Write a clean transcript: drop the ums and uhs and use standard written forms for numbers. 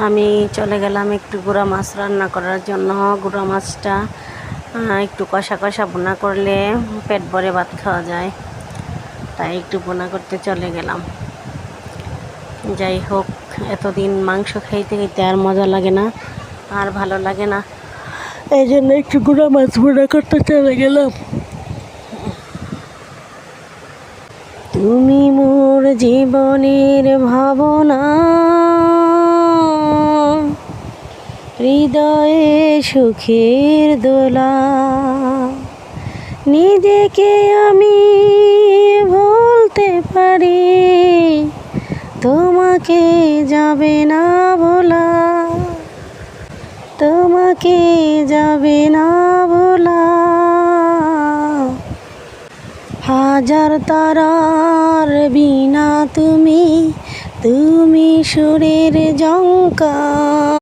আমি চলে গেলাম একটু গুঁড়া মাছ রান্না করার জন্য। গুঁড়া মাছটা একটু কষা কষা ভুনা করলে পেট ভরে ভাত খাওয়া যায়, তাই একটু ভুনা করতে চলে গেলাম। যাই হোক, এতদিন মাংস খাইতে খাইতে আর মজা লাগে না, আর ভালো লাগে না, এই জন্য একটু গুঁড়া মাছ ভুনা করতে চলে গেলাম। তুমি মোর জীবনের ভাবনা, হৃদয়ে সুখের দোলা, নিজেকে আমি বলতে পারি, তোমাকে যাবে না ভোলা, তোমাকে যাবে না ভোলা। হাজার তারার বিনা তুমি, তুমি সুরের ঝঙ্কার।